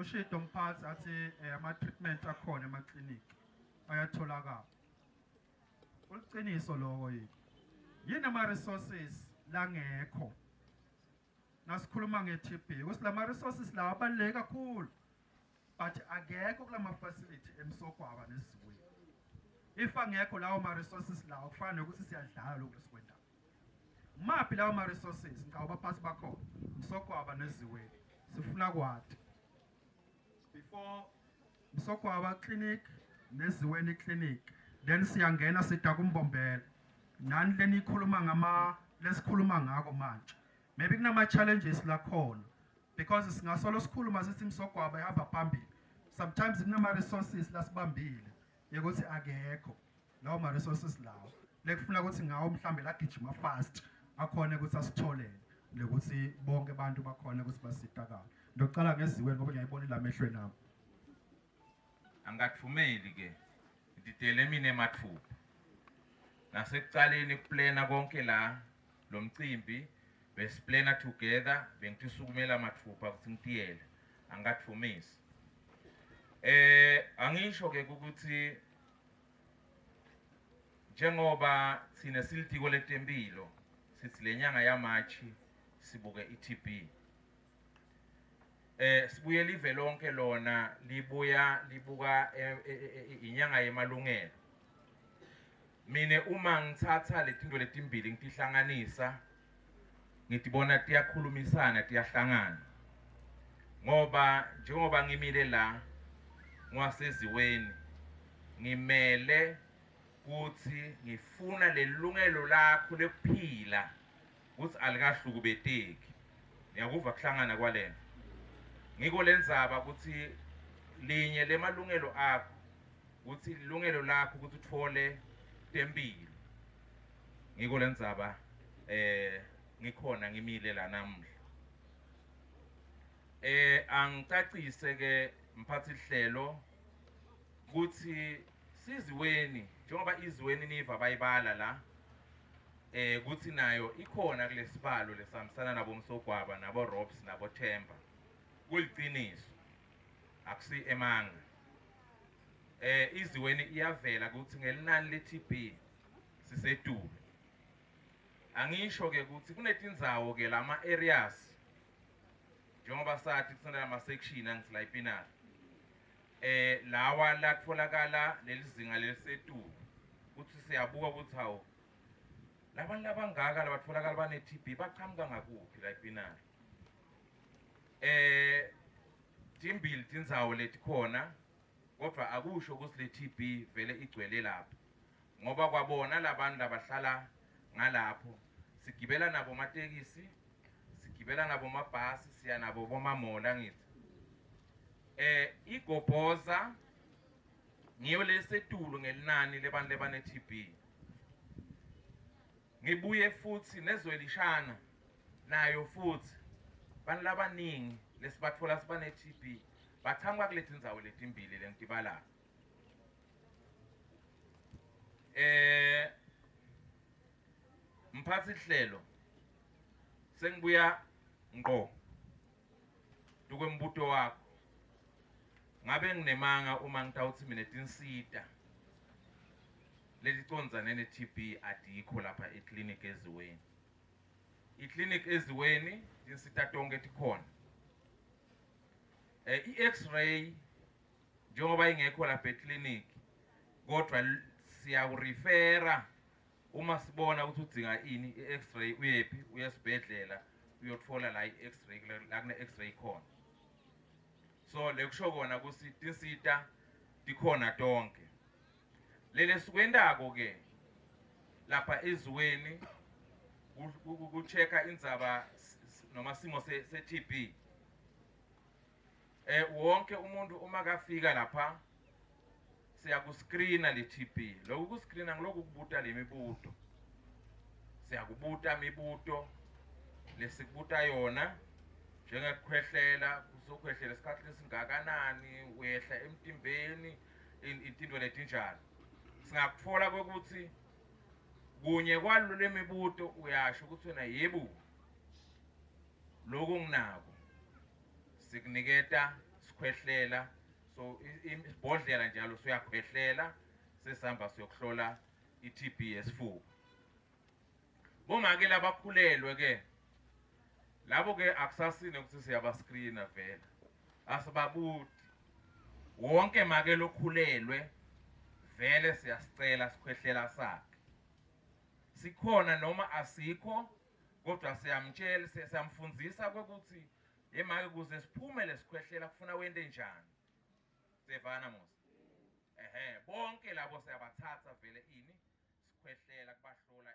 Ushido mphathi athi ama treatment akhona ema-clinic ayatholakala. Uliqiniso lokho yini? Yini ama resources la ngekho? Nasikhuluma nge-TB, ukuthi lama resources lawa abaluleke kakhulu. But akekho kulama facility eMsogwaba neSikwini. If angekho lawo ma resources lawo kufanele ukuthi siyadlala lokho lesikwendayo. Maphi lawo ma resources ngawuba phansi bakhona Msogwaba neZiweni. Sifuna kwathi before Msogwaba clinic neZiweni clinic then siyangena sida kuMbombela. Nani lenikhuluma lesikhuluma ngako manje. Maybe kunama challenges la khona because singasolo sikhuluma sithi Msogwaba ihamba phambili. Sometimes kunama resources lasibambile ukuthi akekho lawo ma resources lawo lekufuna ukuthi ngawo mhlambe la gijima fast akhona ukuthi asitholele lokuthi bonke abantu bakhona ukuthi basitakala. Ndoqala ngeZiweni ngoba ngiyayibona ilamehlo nami. Angakuvumeli ke ngididele mina emathupha nasekucaleni kuplana konke la lo mcimbi besiplana together bengithi sukumela mathupha ukuthi ngitiyele angakuvumisi. Angisho ke ukuthi njengoba sine silitiko letempilo sithi lenyanga yamachi sibuke iTB. Sibuye live lonke lona libuka inyanga yemalungelo. Mine uma ngithatha letinto letimbili ngitihlanganisa ngitibona tiyakhulumisana tiyahlangana. Ngoba njengoba ngimile la ngwaseZiweni ngimele ukuthi ngifuna lelungelo lakho lekuphila ukuthi alikahlukubeteki. Ngiyakuva kuhlangana kwalena. Ngiko lenzaba ukuthi linye lemalungelo akho ukuthi ilungelo lakho ukuthi uthole tempilo. Ngiko lenzaba ngikhona ngimile la namhla. Angicacise ke mphathi hlelo ukuthi siZiweni njengoba iZiweni niva bayibala la ukuthi nayo ikhona kulesibalo lesihambisana nabo Msogwaba nabo Robs nabo Themba. Kuliqiniso akusi emanga. iZiweni iyavela ukuthi ngelinani leTB sisedulo. Angisho ke ukuthi kunetindzawo ke lama areas njengoba sathi kusana ama section angisila ipinari. Lawa la kutholakala lelizinga lelisedulo ukuthi siyabuka ukuthi hawo labantu labangaka labatholakala bane TB baqhamuka ngakuphi la ipinari. Timbili tindzawo letikhona kodwa akusho ukuthi le TB vele igcwele lapho ngoba kwabona labantu labahlala ngalapho sigibela nabo matekisi sigibela nabo mabhasi siya nabo bomamola ngithi igobhoza ngiyo lesetulo ngelinani lebantu lebane TB. Ngibuye futhi nezwelishana nayo futhi bantu labaningi lesibathola sibane TB baqhamuka kulethi ndzawo letimbili lengitibala. Mphathi hlelo sengibuya ngqo dukwembuto wakho. Ngabe nginemanga uma ngitawuthi mina tinsita lelicondzane ne-TB adikho lapha eclinic eZiweni. Iclinic eZiweni tinsita tonke tikhona. I-X-ray njengoba ingekho lapha eclinic kodwa siyakurefera uma sibona ukuthi udinga ini i-X-ray uyephi uyesibhedlela uyotfola la i-X-ray la kune X-ray khona. So lekusho kona ukuthi tinsita tikhona tonke. Lele sikwendako ke lapha eZiweni ukuchecka indzaba noma simo se-TB. Wonke umuntu uma kafika lapha siyakuscreena le-TB. Lokhu kuscreena ngiloku kubuta lemibuto. Siyakubuta imibuto lesikubuta yona njengekukhwehlela usokhwehlela isikhathi lesingakanani uyehla emtimbeni into letinjalo. Singakutfola ukuthi kunye kwalo lemibuto uyasho ukuthi wena yebo lokho nginako sikuniketa ukukhwehlela so ibhodlela njalo siyakhwehlela sesihamba siyokuhlola i-TB yesifuba. Bomake labakhulelwe ke labo ke akusasine ukuthi siyabascreena vela asibabudi wonke make lokhulelwe vele siyasicela sikhwehlela sakhe sikhona noma asikho kodwa siyamtshela siyamfundzisa ukuthi emake kuze siphume lesikhwehlela kufuna wente njani sevana mos bonke labo siyabathatha vele ini sikhwehlela kubahlola